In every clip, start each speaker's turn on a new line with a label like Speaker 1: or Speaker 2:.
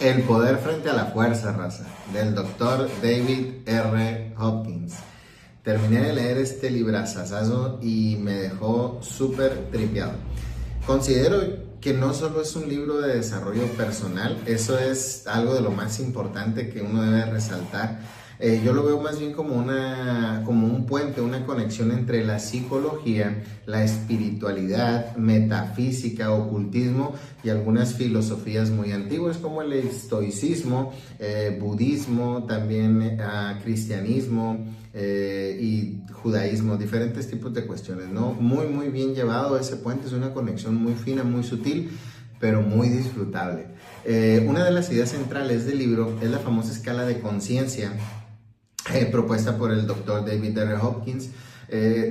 Speaker 1: El poder frente a la fuerza, raza, del doctor David R. Hopkins. Terminé de leer este librazazazo y me dejó súper tripeado. Considero que no solo es un libro de desarrollo personal, eso es algo de lo más importante que uno debe resaltar. Yo lo veo más bien como un puente, una conexión entre la psicología, la espiritualidad, metafísica, ocultismo y algunas filosofías muy antiguas como el estoicismo, budismo, también cristianismo y judaísmo, diferentes tipos de cuestiones, ¿no? Muy bien llevado ese puente, es una conexión muy fina, muy sutil, pero muy disfrutable. Una de las ideas centrales del libro es la famosa escala de conciencia propuesta por el doctor David R. Hopkins,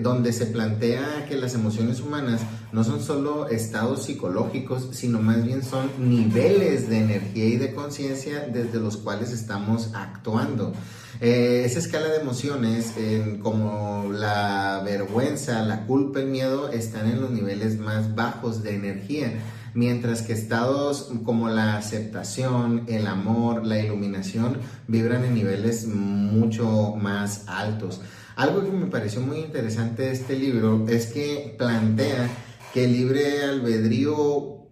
Speaker 1: donde se plantea que las emociones humanas no son solo estados psicológicos, sino más bien son niveles de energía y de conciencia desde los cuales estamos actuando. Esa escala de emociones, como la vergüenza, la culpa, el miedo, están en los niveles más bajos de energía, mientras que estados como la aceptación, el amor, la iluminación vibran en niveles mucho más altos. Algo que me pareció muy interesante de este libro es que plantea que el libre albedrío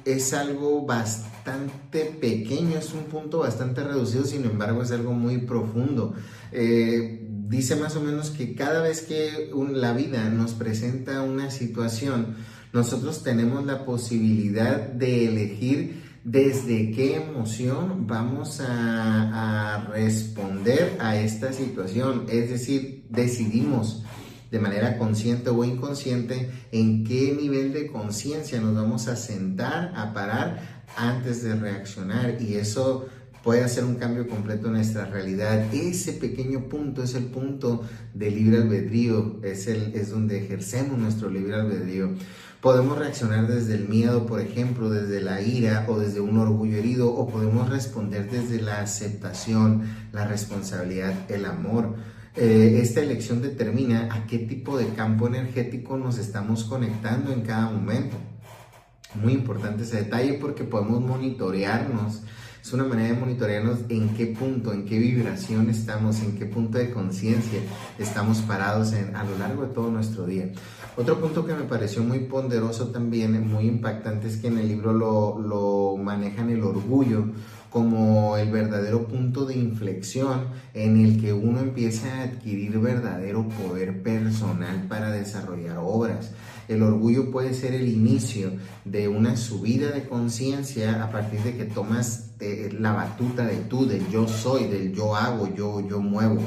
Speaker 1: es algo bastante pequeño, es un punto bastante reducido, sin embargo es algo muy profundo. Dice más o menos que cada vez que la vida nos presenta una situación, nosotros tenemos la posibilidad de elegir desde qué emoción vamos a responder a esta situación. Es decir, decidimos de manera consciente o inconsciente en qué nivel de conciencia nos vamos a sentar, a parar antes de reaccionar, y eso puede hacer un cambio completo en nuestra realidad. Ese pequeño punto es el punto de libre albedrío, es donde ejercemos nuestro libre albedrío. Podemos reaccionar desde el miedo, por ejemplo, desde la ira o desde un orgullo herido, o podemos responder desde la aceptación, la responsabilidad, el amor. Esta elección determina a qué tipo de campo energético nos estamos conectando en cada momento. Muy importante ese detalle porque podemos monitorearnos. Es una manera de monitorearnos en qué punto, en qué vibración estamos, en qué punto de conciencia estamos parados a lo largo de todo nuestro día. Otro punto que me pareció muy ponderoso también, muy impactante, es que en el libro lo manejan el orgullo como el verdadero punto de inflexión en el que uno empieza a adquirir verdadero poder personal para desarrollar obras. El orgullo puede ser el inicio de una subida de conciencia a partir de que tomas la batuta del yo soy, del yo hago, yo muevo.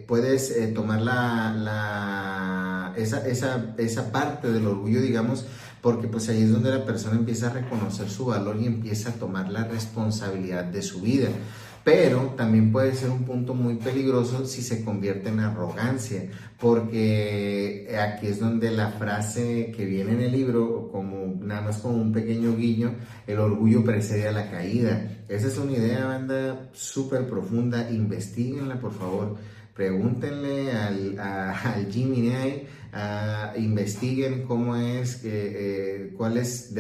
Speaker 1: Puedes tomar esa parte del orgullo, digamos, porque pues ahí es donde la persona empieza a reconocer su valor y empieza a tomar la responsabilidad de su vida. Pero también puede ser un punto muy peligroso si se convierte en arrogancia, porque aquí es donde la frase que viene en el libro, nada más como un pequeño guiño, el orgullo precede a la caída. Esa es una idea, banda, súper profunda. Investíguenla, por favor. Pregúntenle al Gemini, investiguen cómo es, de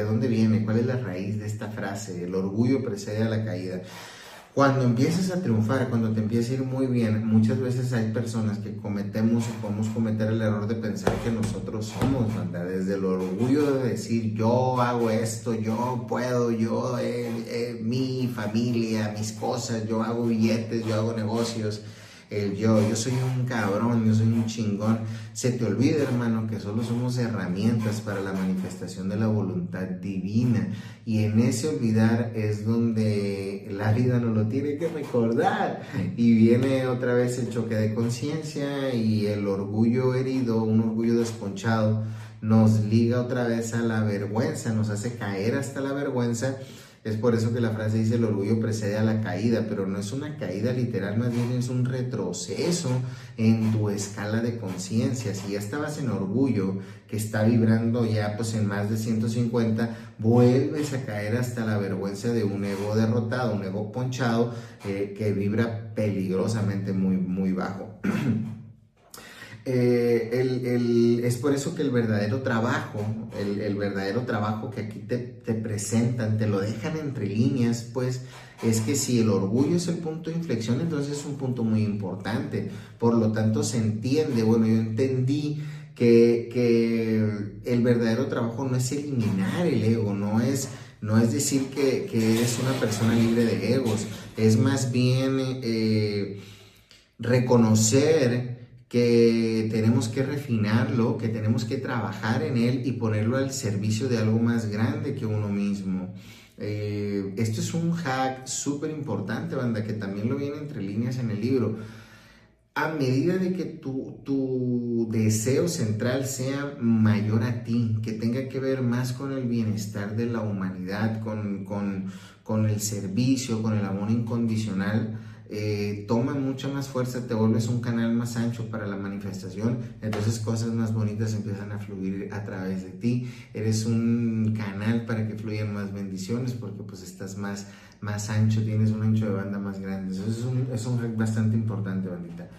Speaker 1: dónde viene, cuál es la raíz de esta frase. El orgullo precede a la caída. Cuando empiezas a triunfar, cuando te empieza a ir muy bien, muchas veces hay personas que cometemos o podemos cometer el error de pensar que nosotros somos, banda, desde el orgullo de decir yo hago esto, yo puedo, mi familia, mis cosas, yo hago billetes, yo hago negocios. Yo soy un cabrón, yo soy un chingón. Se te olvida, hermano, que solo somos herramientas para la manifestación de la voluntad divina, y en ese olvidar es donde la vida nos lo tiene que recordar, y viene otra vez el choque de conciencia y el orgullo herido, un orgullo desponchado, nos liga otra vez a la vergüenza, nos hace caer hasta la vergüenza. Es por eso que la frase dice el orgullo precede a la caída, pero no es una caída literal, más bien es un retroceso en tu escala de conciencia. Si ya estabas en orgullo, que está vibrando ya pues en más de 150, vuelves a caer hasta la vergüenza de un ego derrotado, un ego ponchado, que vibra peligrosamente muy bajo. Es por eso que el verdadero trabajo, el verdadero trabajo que aquí te presentan, te lo dejan entre líneas, pues es que si el orgullo es el punto de inflexión, entonces es un punto muy importante. Por lo tanto, se entiende, bueno, yo entendí que el verdadero trabajo no es eliminar el ego, no es decir que eres una persona libre de egos, es más bien reconocer que tenemos que refinarlo, que tenemos que trabajar en él y ponerlo al servicio de algo más grande que uno mismo. Esto es un hack súper importante, banda, que también lo viene entre líneas en el libro. A medida de que tu deseo central sea mayor a ti, que tenga que ver más con el bienestar de la humanidad, con el servicio, con el amor incondicional, toma mucha más fuerza, te vuelves un canal más ancho para la manifestación, entonces cosas más bonitas empiezan a fluir a través de ti, eres un canal para que fluyan más bendiciones porque pues estás más ancho, tienes un ancho de banda más grande. Eso es un hack bastante importante, bandita.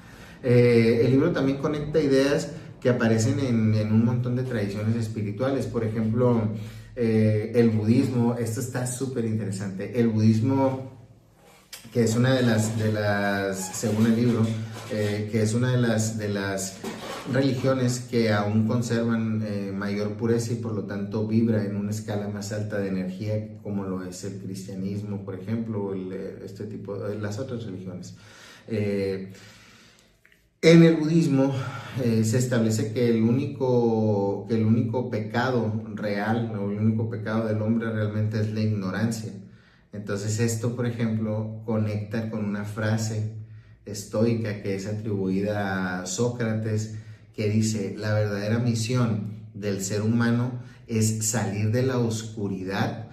Speaker 1: El libro también conecta ideas que aparecen en un montón de tradiciones espirituales. Por ejemplo, el budismo. Esto está súper interesante. El budismo, que es una de las según el libro, que es una de las religiones que aún conservan mayor pureza y por lo tanto vibra en una escala más alta de energía, como lo es el cristianismo, por ejemplo, o este tipo de las otras religiones. En el budismo se establece que el único pecado real, o el único pecado del hombre realmente es la ignorancia. Entonces esto, por ejemplo, conecta con una frase estoica que es atribuida a Sócrates, que dice: la verdadera misión del ser humano es salir de la oscuridad,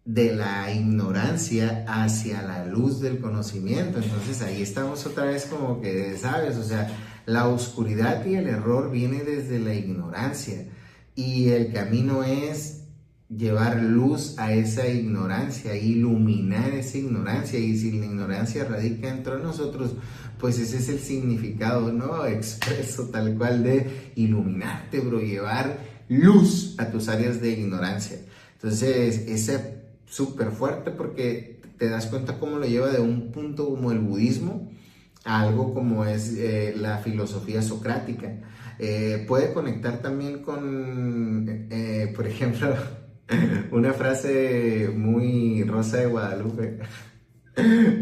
Speaker 1: de la ignorancia hacia la luz del conocimiento. Entonces ahí estamos otra vez como que, ¿sabes? O sea, la oscuridad y el error viene desde la ignorancia y el camino es llevar luz a esa ignorancia, iluminar esa ignorancia. Y si la ignorancia radica dentro de nosotros, pues ese es el significado, ¿no? Expreso tal cual de iluminarte, bro, llevar luz a tus áreas de ignorancia. Entonces, ese súper fuerte porque te das cuenta cómo lo lleva de un punto como el budismo a algo como es la filosofía socrática. Puede conectar también con, por ejemplo, una frase muy Rosa de Guadalupe,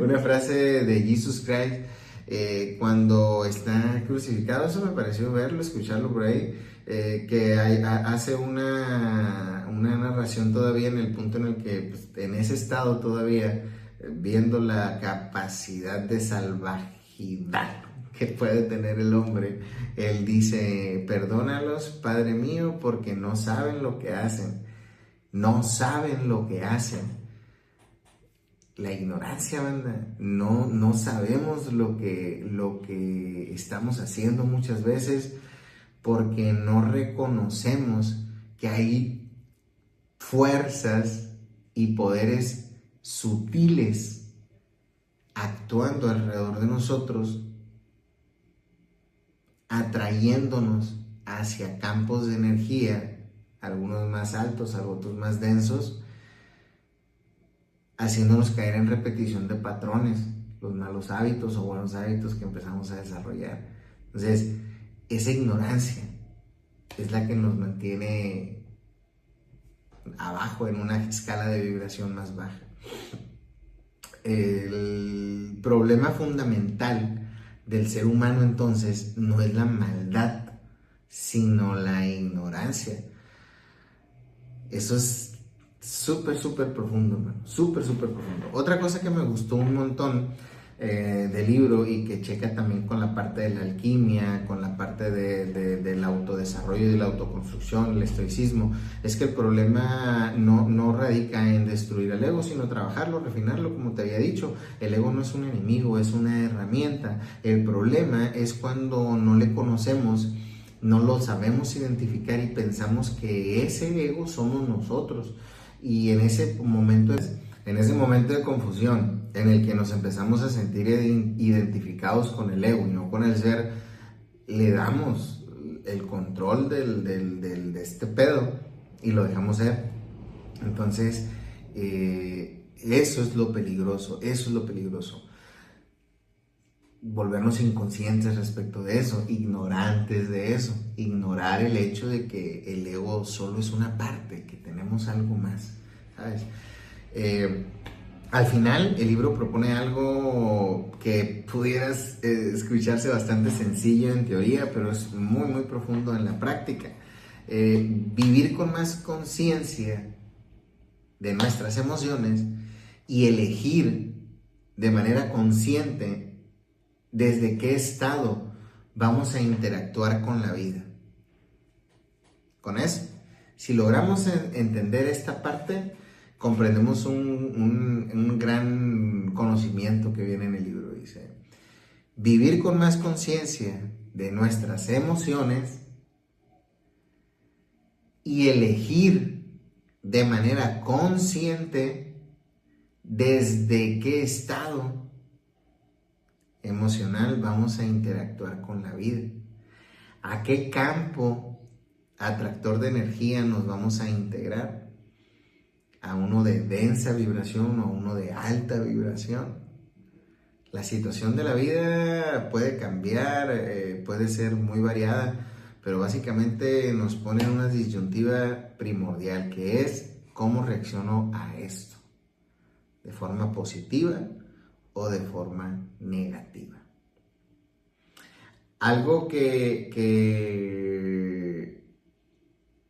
Speaker 1: una frase de Jesus Christ cuando está crucificado. Eso me pareció verlo, escucharlo por ahí, que hace una narración todavía en el punto en el que, pues, en ese estado todavía, viendo la capacidad de salvajidad que puede tener el hombre, él dice: perdónalos, Padre mío, porque no saben lo que hacen. No saben lo que hacen. La ignorancia, banda. No sabemos lo que estamos haciendo muchas veces porque no reconocemos que hay fuerzas y poderes sutiles actuando alrededor de nosotros, atrayéndonos hacia campos de energía, algunos más altos, otros más densos, haciéndonos caer en repetición de patrones, los malos hábitos o buenos hábitos que empezamos a desarrollar. Entonces, esa ignorancia es la que nos mantiene abajo en una escala de vibración más baja. El problema fundamental del ser humano entonces no es la maldad, sino la ignorancia. Eso es súper profundo, man. Súper profundo. Otra cosa que me gustó un montón del libro y que checa también con la parte de la alquimia, con la parte del autodesarrollo y de la autoconstrucción, el estoicismo, es que el problema no radica en destruir el ego, sino trabajarlo, refinarlo, como te había dicho. El ego no es un enemigo, es una herramienta. El problema es cuando no le conocemos, no lo sabemos identificar y pensamos que ese ego somos nosotros. Y en ese momento de confusión, en el que nos empezamos a sentir identificados con el ego y no con el ser, le damos el control de este pedo y lo dejamos ser. Entonces, eso es lo peligroso, volvernos inconscientes respecto de eso, ignorantes de eso, ignorar el hecho de que el ego solo es una parte, que tenemos algo más, ¿sabes? Al final el libro propone algo que pudieras escucharse bastante sencillo en teoría, pero es muy muy profundo en la práctica. Vivir con más conciencia de nuestras emociones y elegir de manera consciente desde qué estado vamos a interactuar con la vida. Con eso, si logramos entender esta parte, comprendemos un gran conocimiento que viene en el libro. Dice, vivir con más conciencia de nuestras emociones y elegir de manera consciente desde qué estado emocional vamos a interactuar con la vida, a qué campo atractor de energía nos vamos a integrar, a uno de densa vibración o a uno de alta vibración. La situación de la vida puede cambiar, puede ser muy variada, pero básicamente nos pone en una disyuntiva primordial, que es cómo reacciono a esto, de forma positiva o de forma negativa. Algo que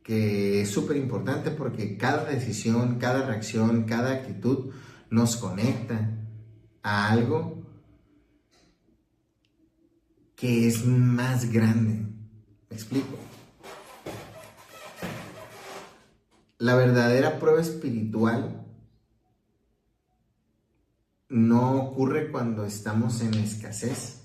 Speaker 1: es súper importante, porque cada decisión, cada reacción, cada actitud nos conecta a algo que es más grande. ¿Me explico? La verdadera prueba espiritual no ocurre cuando estamos en escasez,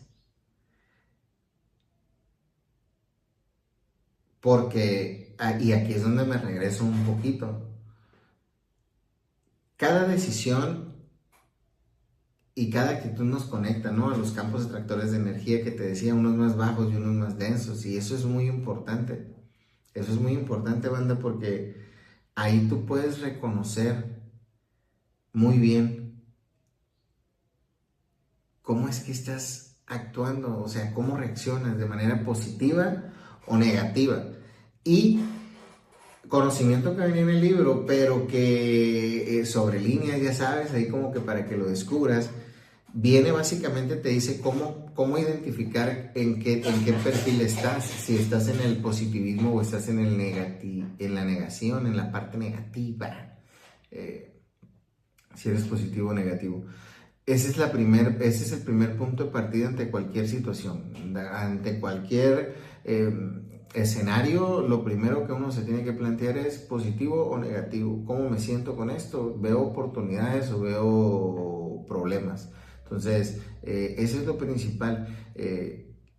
Speaker 1: porque, y aquí es donde me regreso un poquito, cada decisión y cada actitud nos conecta, ¿no?, a los campos atractores de energía que te decía, unos más bajos y unos más densos, y eso es muy importante. Eso es muy importante, banda, porque ahí tú puedes reconocer muy bien cómo es que estás actuando, o sea, cómo reaccionas de manera positiva o negativa. Y conocimiento que venía en el libro, pero que sobre líneas, ya sabes, ahí como que para que lo descubras, viene básicamente, te dice cómo identificar en qué perfil estás, si estás en el positivismo o estás en en la negación, en la parte negativa, si eres positivo o negativo. Ese es el primer punto de partida ante cualquier situación, ante cualquier escenario. Lo primero que uno se tiene que plantear es positivo o negativo. ¿Cómo me siento con esto? ¿Veo oportunidades o veo problemas? Entonces, eso es lo principal.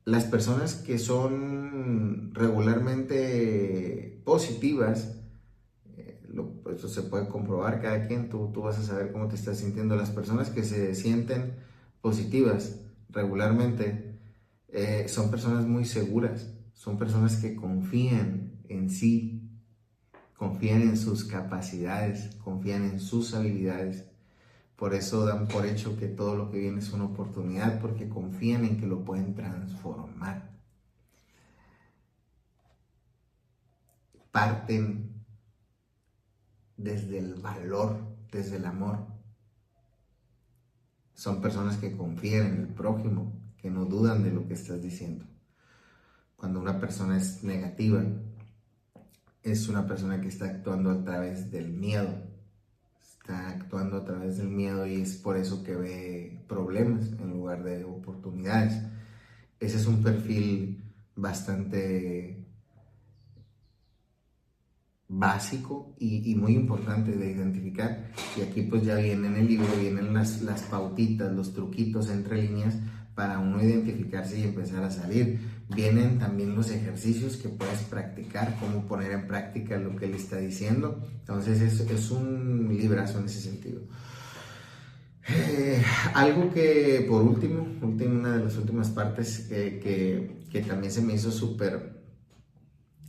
Speaker 1: Las personas que son regularmente positivas, esto se puede comprobar, cada quien, tú vas a saber cómo te estás sintiendo. Las personas que se sienten positivas regularmente son personas muy seguras, son personas que confían en sí, confían en sus capacidades, confían en sus habilidades. Por eso dan por hecho que todo lo que viene es una oportunidad, porque confían en que lo pueden transformar. Parten desde el valor, desde el amor. Son personas que confían en el prójimo, que no dudan de lo que estás diciendo. Cuando una persona es negativa, es una persona que está actuando a través del miedo. Está actuando a través del miedo, y es por eso que ve problemas en lugar de oportunidades. Ese es un perfil bastante básico y muy importante de identificar. Y aquí pues ya viene en el libro, vienen las pautitas, los truquitos entre líneas para uno identificarse y empezar a salir. Vienen también los ejercicios que puedes practicar, cómo poner en práctica lo que él está diciendo. Entonces es un librazo en ese sentido. Algo que por último, una de las últimas partes que que también se me hizo súper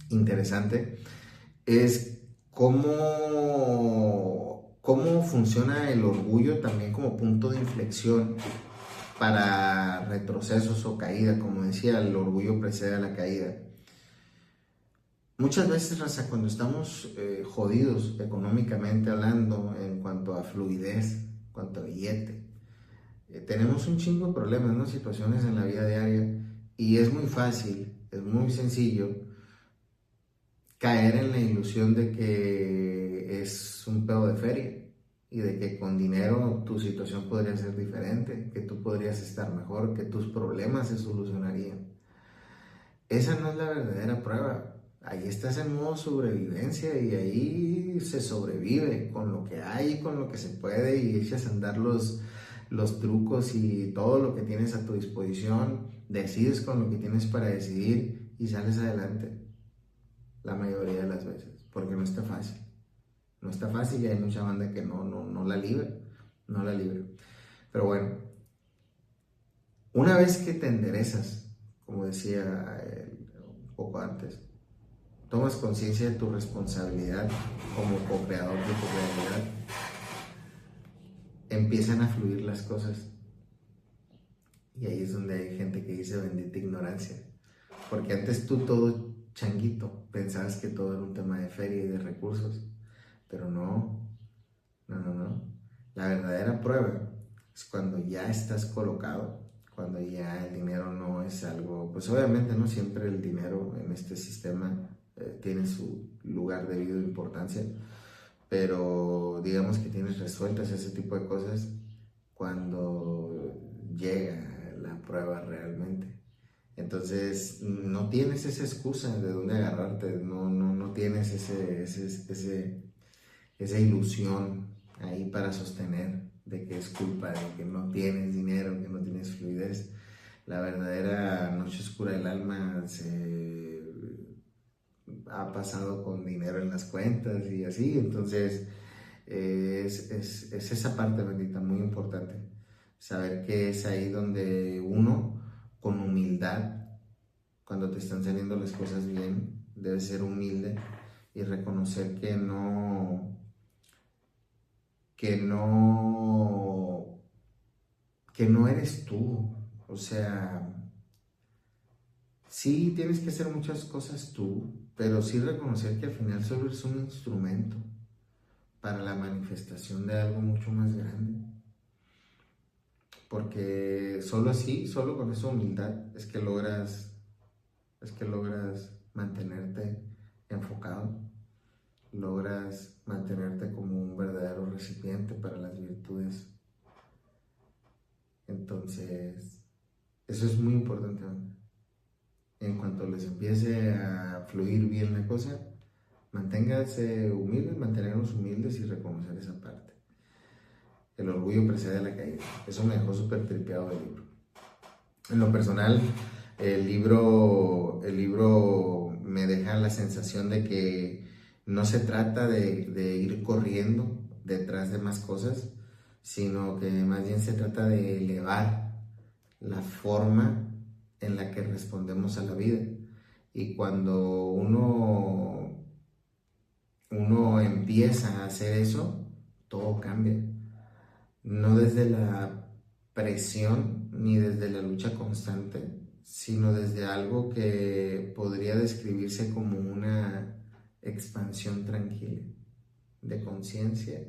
Speaker 1: interesante, es cómo funciona el orgullo también como punto de inflexión para retrocesos o caída. Como decía, el orgullo precede a la caída. Muchas veces, raza, cuando estamos jodidos económicamente hablando, en cuanto a fluidez, en cuanto a billete, tenemos un chingo de problemas, ¿no? Situaciones en la vida diaria, y es muy fácil, es muy sencillo caer en la ilusión de que es un pedo de feria y de que con dinero tu situación podría ser diferente, que tú podrías estar mejor, que tus problemas se solucionarían. Esa no es la verdadera prueba. Ahí estás en modo sobrevivencia y ahí se sobrevive con lo que hay, con lo que se puede, y echas a andar los trucos y todo lo que tienes a tu disposición, decides con lo que tienes para decidir y sales adelante la mayoría de las veces, porque no está fácil. No está fácil y hay mucha banda que no la libra, no la libra. Pero bueno, una vez que te enderezas, como decía un poco antes, tomas conciencia de tu responsabilidad como co-creador de tu realidad, empiezan a fluir las cosas. Y ahí es donde hay gente que dice bendita ignorancia. Porque antes tú todo changuito pensabas que todo era un tema de feria y de recursos. Pero no. La verdadera prueba es cuando ya estás colocado, cuando ya el dinero no es algo, pues obviamente no siempre el dinero en este sistema tiene su lugar debido de importancia, pero digamos que tienes resueltas ese tipo de cosas cuando llega la prueba realmente. Entonces no tienes esa excusa de dónde agarrarte, no tienes esa ilusión ahí para sostener de que es culpa de que no tienes dinero, que no tienes fluidez. La verdadera noche oscura del alma se ha pasado con dinero en las cuentas y así. Entonces es esa parte, bendita, muy importante, saber que es ahí donde uno, con humildad, cuando te están saliendo las cosas bien, debes ser humilde y reconocer que no eres tú. O sea, sí tienes que hacer muchas cosas tú, pero sí reconocer que al final solo eres un instrumento para la manifestación de algo mucho más grande. Porque solo así, solo con esa humildad es que logras mantenerte enfocado, logras mantenerte como un verdadero recipiente para las virtudes. Entonces, eso es muy importante, ¿no? En cuanto les empiece a fluir bien la cosa, manténganse humildes, mantenernos humildes y reconocer esa parte. El orgullo precede a la caída. Eso me dejó súper tripeado el libro. En lo personal, el libro me deja la sensación de que no se trata de ir corriendo detrás de más cosas, sino que más bien se trata de elevar la forma en la que respondemos a la vida. Y cuando uno empieza a hacer eso, todo cambia. No desde la presión ni desde la lucha constante, sino desde algo que podría describirse como una expansión tranquila, de conciencia,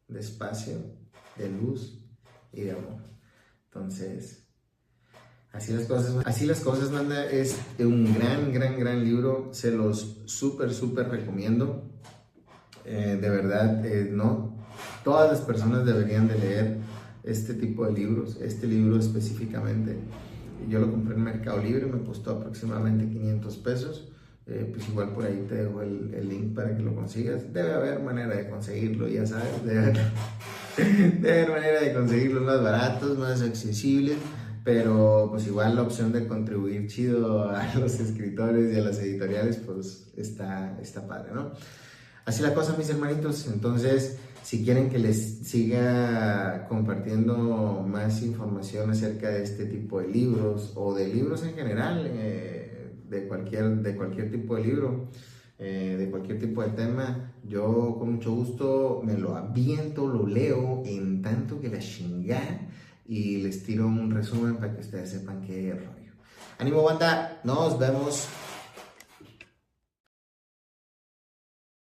Speaker 1: de espacio, de luz y de amor. Entonces, así las cosas, banda. Es un gran libro, se los súper recomiendo. De verdad, no, todas las personas deberían de leer este tipo de libros, este libro específicamente. Yo lo compré en Mercado Libre, me costó aproximadamente 500 pesos. Pues igual por ahí te dejo el link para que lo consigas. Debe haber manera de conseguirlo, ya sabes, debe haber manera de conseguirlos más baratos, más accesibles, pero pues igual la opción de contribuir chido a los escritores y a las editoriales pues está padre, ¿no? así la cosa, mis hermanitos. Entonces, si quieren que les siga compartiendo más información acerca de este tipo de libros o de libros en general, de cualquier tipo de libro, de cualquier tipo de tema, yo con mucho gusto me lo aviento, lo leo en tanto que la chingada y les tiro un resumen para que ustedes sepan qué rollo. Ánimo, banda, nos vemos.